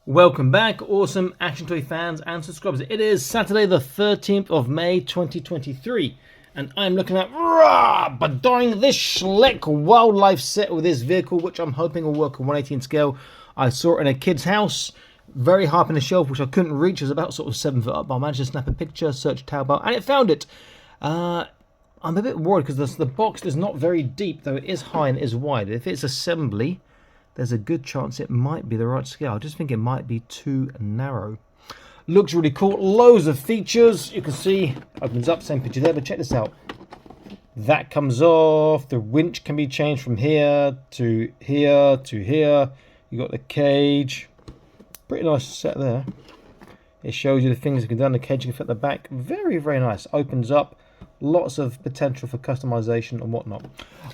Welcome back, awesome action toy fans and subscribers. It is Saturday the 13th of May 2023 and I'm looking at buying this Schleich Wild Life set with this vehicle, which I'm hoping will work on 1/18 scale. I saw it in a kid's house, very high up in the shelf, which I couldn't reach. It was about sort of 7 foot up, but I managed to snap a picture, search Taobao, and it found it. I'm a bit worried because the box is not very deep, though it is high and it is wide. If it's assembly, there's a good chance it might be the right scale. I just think it might be too narrow. Looks really cool. Loads of features. You can see, opens up, same picture there, but check this out. That comes off. The winch can be changed from here to here to here. You got the cage. Pretty nice set there. It shows you the things you can do on the cage. You can fit the back. Very, very nice. Opens up. Lots of potential for customization and whatnot.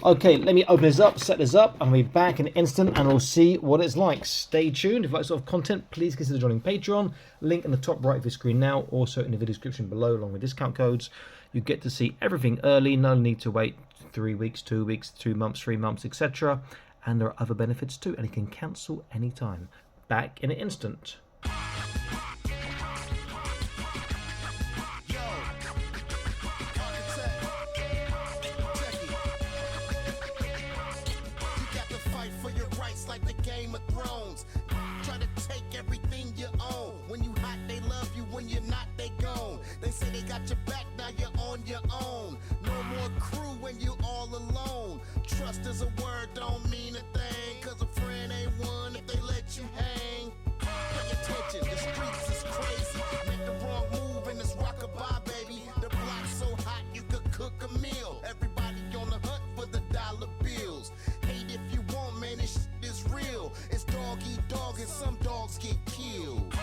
Okay, let me open this up, set this up. I'll be back in an instant and we'll see what it's like. Stay tuned. If you like sort of content, please consider joining Patreon. Link in the top right of your screen now, also in the video description below, along with discount codes. You get to see everything early. No need to wait 3 weeks, 2 weeks, 2 months, 3 months, etc. And there are other benefits too, and you can cancel anytime. Back in an instant. Like the Game of Thrones, try to take everything you own. When you hot, they love you. When you're not, they gone. They say they got your back, now you're on your own. No more crew when you all alone. Trust is a word, don't mean a thing. Cause a friend ain't one if they let you hang. Pay attention, the streets is crazy. Make the wrong move and it's rockabye, baby. The block's so hot you could cook a meal. Everybody on the hunt for the dollar bills. Hate if you want, man, this is real. It's dog eat dog and some dogs get killed. I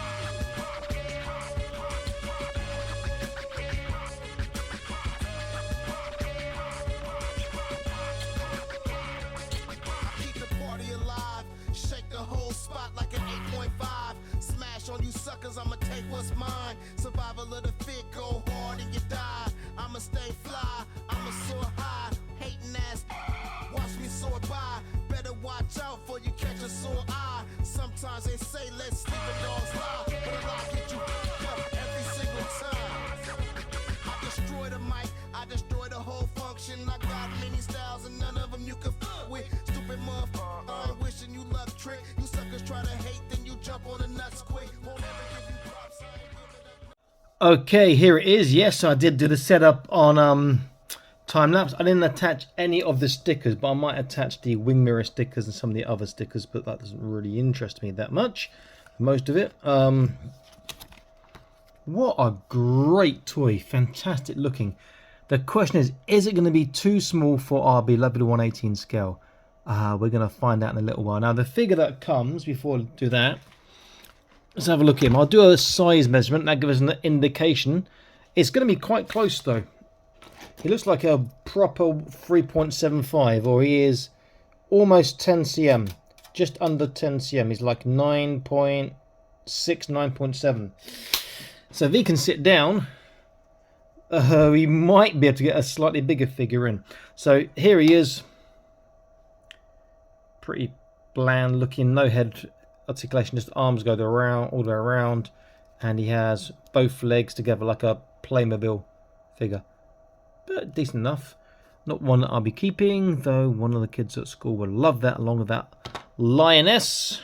keep the party alive, shake the whole spot like an 8.5. Smash on you suckers, I'ma take what's mine. Survival of the fit, go hard and you die. I'ma stay fly, I'ma soar high. Hating ass, watch me soar by. Better watch out for you catch a sore eye. Sometimes they say let's sleep and dogs lie, but a lie get you up every single time. I destroy the mic, I destroy the whole function. I got many styles and none of them you can fuck with. Stupid motherfucker, I'm wishing you luck trick. You suckers try to hate, then you jump on the nuts quick. Won't ever give you props, I ain't giving it. Okay, here it is. Yes, I did do the setup on time lapse. I didn't attach any of the stickers, but I might attach the wing mirror stickers and some of the other stickers, but that doesn't really interest me that much, most of it. What a great toy, fantastic looking. The question is it going to be too small for our beloved 1/18 scale? We're going to find out in a little while. Now the figure that comes, before I do that, let's have a look at him. I'll do a size measurement, that gives us an indication. It's going to be quite close though. He looks like a proper 3.75, or he is almost 10 cm, just under 10 cm. He's like 9.6, 9.7. So if he can sit down, we might be able to get a slightly bigger figure in. So here he is, pretty bland looking, no head articulation, just arms go around, all the way around, and he has both legs together like a Playmobil figure. But decent enough. Not one that I'll be keeping, though one of the kids at school would love that, along with that lioness.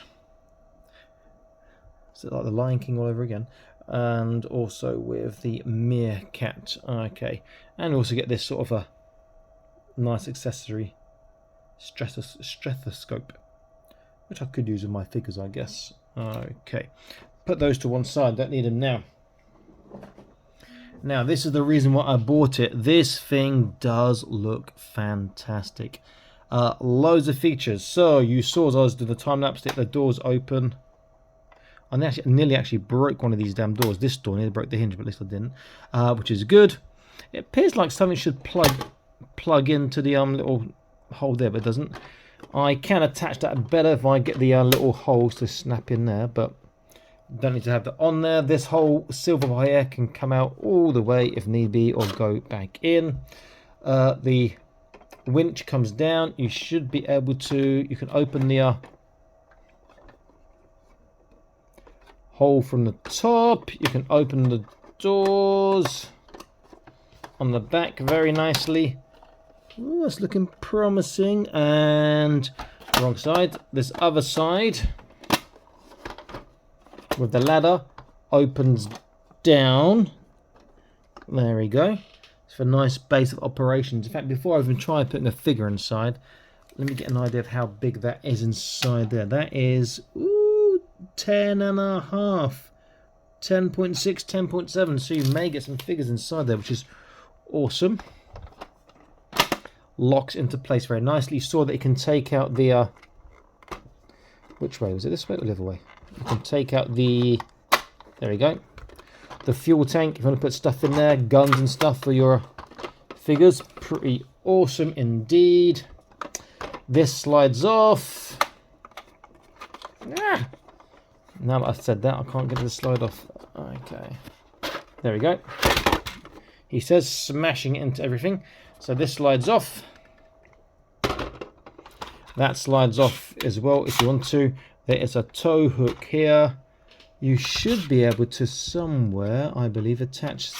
So like the Lion King all over again. And also with the meerkat. Okay. And also get this sort of a nice accessory stethoscope, which I could use with my figures, I guess. Okay. Put those to one side, don't need them now. Now, this is the reason why I bought it. This thing does look fantastic. Loads of features. So, you saw as I was doing the time-lapse, the doors open. I nearly actually broke one of these damn doors. This door nearly broke the hinge, but at least I didn't. Which is good. It appears like something should plug into the little hole there, but it doesn't. I can attach that better if I get the little holes to snap in there, but don't need to have that on there. This whole silver wire can come out all the way if need be, or go back in. The winch comes down. You should be able to, you can open the hole from the top. You can open the doors on the back very nicely. Ooh, that's looking promising. And wrong side. This other side with the ladder opens down. There we go. It's for a nice base of operations. In fact, before I even try putting a figure inside, let me get an idea of how big that is inside there. That is 10.5, 10.6, 10.7. So you may get some figures inside there, which is awesome. Locks into place very nicely. You saw that you can take out the which way was it? This way or the other way? You can take out the, there we go, the fuel tank if you want to put stuff in there, guns and stuff for your figures. Pretty awesome indeed. This slides off. Ah! Now that I've said that, I can't get the slide off. Okay, there we go. He says smashing it into everything. So this slides off. That slides off as well if you want to. There is a tow hook here. You should be able to somewhere, I believe, attach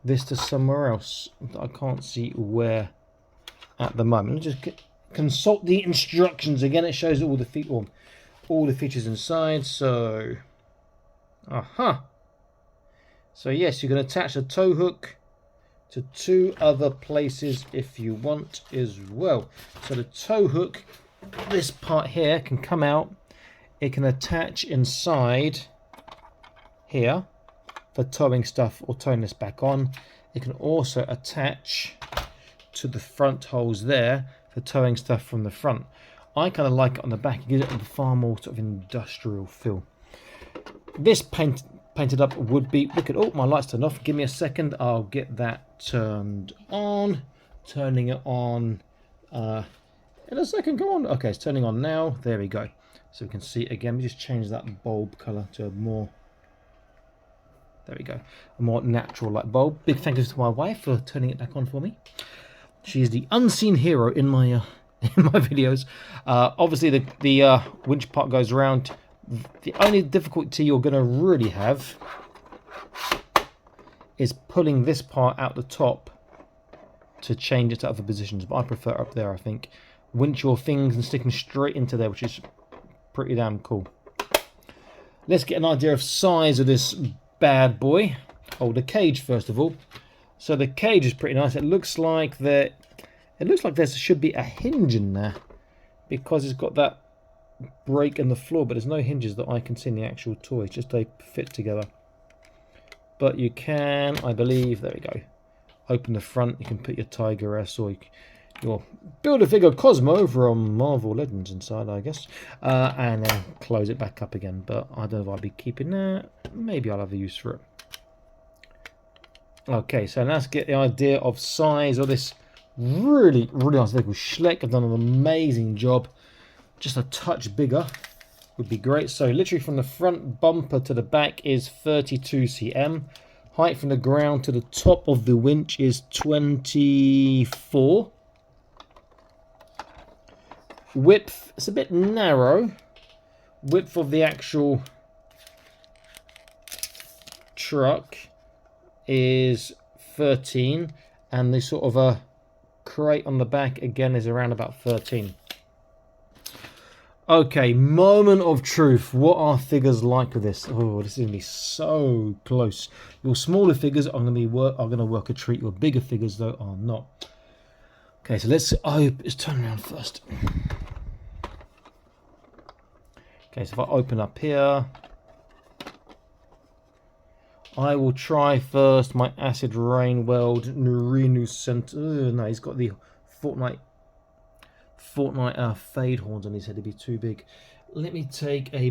this to somewhere else. I can't see where at the moment. Just consult the instructions again. It shows all the features inside. So, So yes, you can attach a tow hook to 2 other places if you want as well. So the tow hook, this part here, can come out. It can attach inside here for towing stuff or towing this back on. It can also attach to the front holes there for towing stuff from the front. I kind of like it on the back. It gives it a far more sort of industrial feel. This painted up would be wicked. Oh, my light's turned off. Give me a second. I'll get that turned on. Turning it on in a second. Go on. Okay, it's turning on now. There we go. So we can see again. We just change that bulb color to a more, there we go, a more natural light bulb. Big thank you to my wife for turning it back on for me. She is the unseen hero in my in my videos. Obviously the winch part goes around. The only difficulty you're going to really have is pulling this part out the top to change it to other positions, but I prefer up there. I think winch your things and stick them straight into there, which is pretty damn cool. Let's get an idea of size of this bad boy. Oh, the cage first of all. So the cage is pretty nice. It looks like there should be a hinge in there because it's got that break in the floor, but there's no hinges that I can see in the actual toy. It's just they fit together. But you can, I believe, there we go, open the front. You can put your Tiger S or your Build-A-Figure Cosmo from Marvel Legends inside, I guess, and then close it back up again. But I don't know if I'll be keeping that. Maybe I'll have a use for it. Okay, so let's get the idea of size of this really nice vehicle. Schleich have done an amazing job. Just a touch bigger would be great. So literally from the front bumper to the back is 32 cm. Height from the ground to the top of the winch is 24. Width, it's a bit narrow. Width of the actual truck is 13, and the sort of a crate on the back again is around about 13. Okay, moment of truth. What are figures like with this? Oh, this is gonna be so close. Your smaller figures are gonna work a treat. Your bigger figures though are not. Okay, so let's turn around first. Okay, so if I open up here, I will try first my Acid Rain Weld Narinu Center. No, he's got the Fortnite fade horns on his head. It'd be too big. Let me take where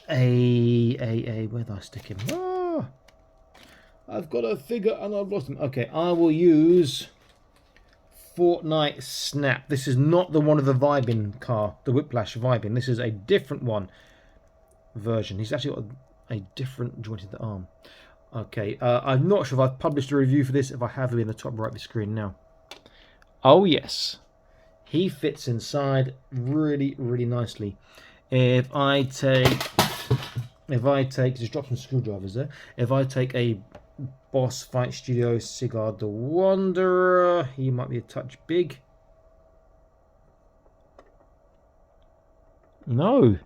did I stick him? Ah, I've got a figure and I've lost him. Okay, I will use Fortnite Snap. This is not the one of the Vibin car, the Whiplash Vibin. This is a different one version. He's actually got a different jointed arm. Okay, I'm not sure if I've published a review for this. If I have, it'll be in the top right of the screen now. Oh yes, he fits inside really nicely. If I take if I take, just drop some screwdrivers there. If I take a Boss Fight Studio Cigar the Wanderer, he might be a touch big. No.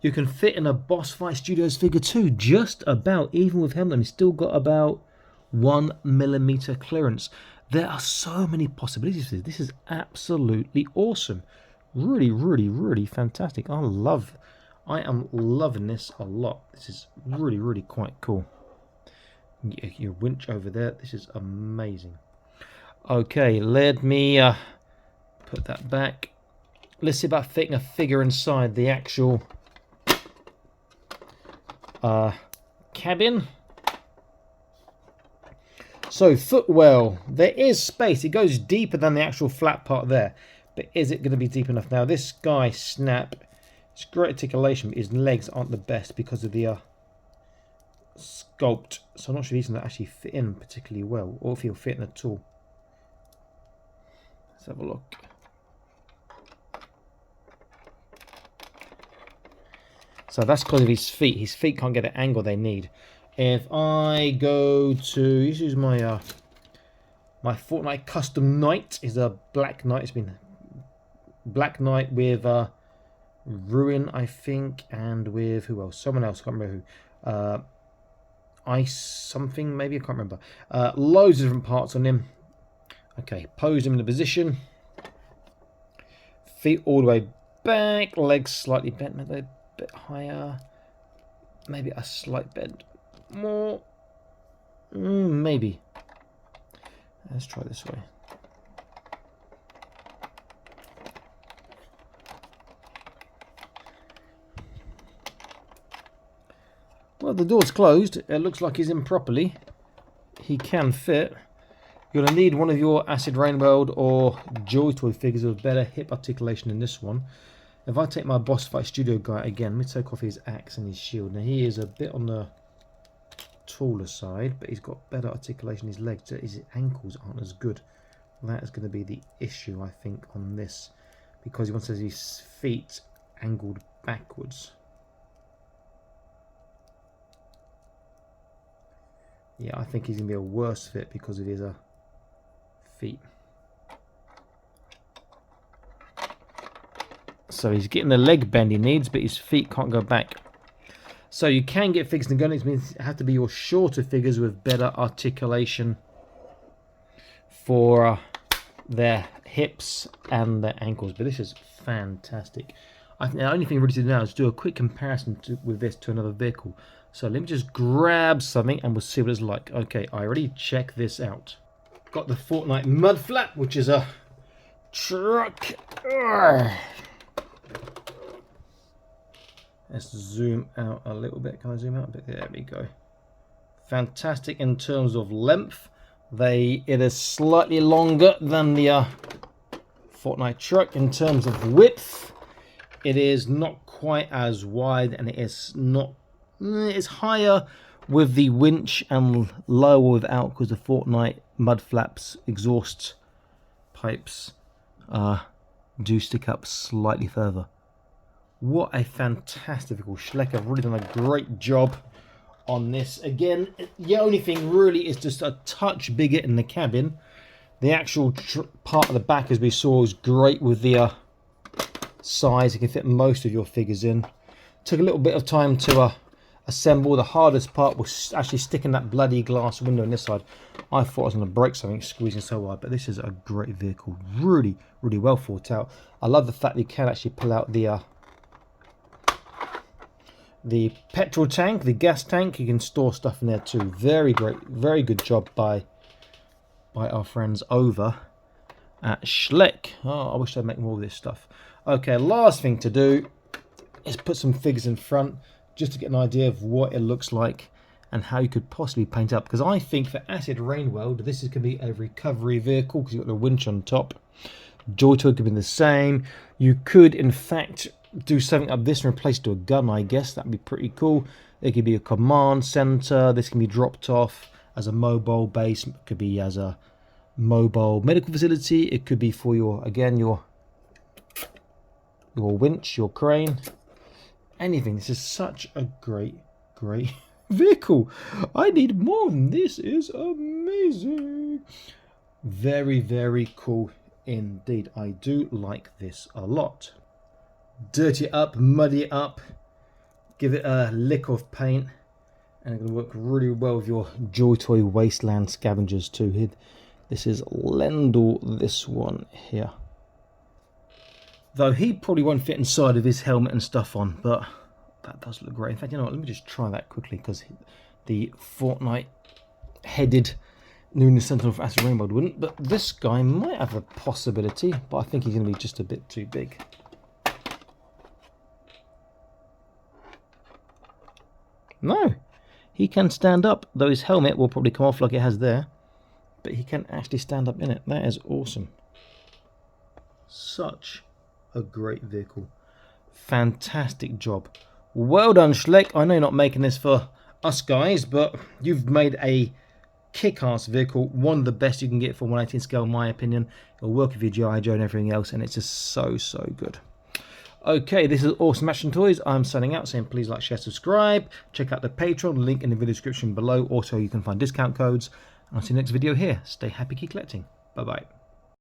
You can fit in a Boss Fight Studios figure too, just about, even with helmet. He's still got about 1mm clearance. There are so many possibilities for this. This is absolutely awesome. Really, really, really fantastic. I am loving this a lot. This is really, really quite cool. Your winch over there. This is amazing. Okay, let me put that back. Let's see about fitting a figure inside the actual cabin. So footwell, there is space. It goes deeper than the actual flat part there, but is it going to be deep enough? Now this guy Snap, it's great articulation, but his legs aren't the best because of the sculpt. So I'm not sure he's going to actually fit in particularly well, or if he'll fit in at all. Let's have a look. So that's because of his feet. His feet can't get the angle they need. If I go to, this is my my Fortnite custom knight, is a black knight. It's been black knight with Ruin, I think, and with who else? Someone else, I can't remember who. Ice something, maybe, I can't remember. Loads of different parts on him. Okay, pose him in a position. Feet all the way back, legs slightly bent, maybe a bit higher, maybe a slight bend more, maybe. Let's try this way. Well, the door's closed. It looks like he's in properly. He can fit. You're going to need one of your Acid Rain World or Joy Toy figures with better hip articulation than this one. If I take my Boss Fight Studio guy again, let me take off his axe and his shield. Now he is a bit on the taller side, but he's got better articulation. His legs, his ankles aren't as good. That is going to be the issue, I think, on this, because he wants his feet angled backwards. Yeah, I think he's going to be a worse fit because of his feet. So he's getting the leg bend he needs, but his feet can't go back. So you can get figures and go. It means it have to be your shorter figures with better articulation for their hips and their ankles. But this is fantastic. I think the only thing really to do now is do a quick comparison with this to another vehicle. So let me just grab something and we'll see what it's like. Okay, I already checked this out. Got the Fortnite Mud Flap, which is a truck. Let's zoom out a little bit. Can I zoom out a bit? There we go. Fantastic in terms of length. It is slightly longer than the Fortnite truck. In terms of width, it is not quite as wide, and it is not. It's higher with the winch and lower without, because the Fortnite Mud Flaps exhaust pipes do stick up slightly further. What a fantastic vehicle. Schleich have really done a great job on this. Again, the only thing really is just a touch bigger in the cabin. The actual part of the back, as we saw, is great with the size. You can fit most of your figures in. Took a little bit of time to assemble. The hardest part was actually sticking that bloody glass window on this side. I thought I was going to break something squeezing so hard, but this is a great vehicle. Really, really well thought out. I love the fact that you can actually pull out the petrol tank, the gas tank. You can store stuff in there too. Very great, very good job by our friends over at Schleich. Oh, I wish they'd make more of this stuff. Okay, last thing to do is put some figures in front just to get an idea of what it looks like and how you could possibly paint up. Because I think for Acid Rain World, this is going to be a recovery vehicle because you've got the winch on top. Joy Toy could be the same. You could, in fact, do something up this and replace it to a gun, I guess. That'd be pretty cool. It could be a command center. This can be dropped off as a mobile base. It could be as a mobile medical facility. It could be for your, again, your winch, your crane. anything. This is such a great vehicle. I need more. This is amazing. Very cool indeed. I do like this a lot. Dirty it up, muddy it up, give it a lick of paint, and it's going to work really well with your Joy Toy Wasteland scavengers too. This is Lendl, this one here. Though he probably won't fit inside of his helmet and stuff on, but that does look great. In fact, you know what, let me just try that quickly, because the Fortnite headed Lunar Sentinel for Acid Rainbow wouldn't, but this guy might have a possibility, but I think he's going to be just a bit too big. No, he can stand up, though his helmet will probably come off like it has there, but he can actually stand up in it. That is awesome. Such a great vehicle. Fantastic job. Well done, Schleich. I know you're not making this for us guys, but you've made a kick-ass vehicle, one of the best you can get for 1/18 scale in my opinion. It'll work with your G.I. Joe and everything else, and it's just so good. Okay, this is Awesome Action Toys. I'm signing out, saying please like, share, subscribe. Check out the Patreon, link in the video description below. Also, you can find discount codes. And I'll see you next video here. Stay happy, keep collecting. Bye-bye.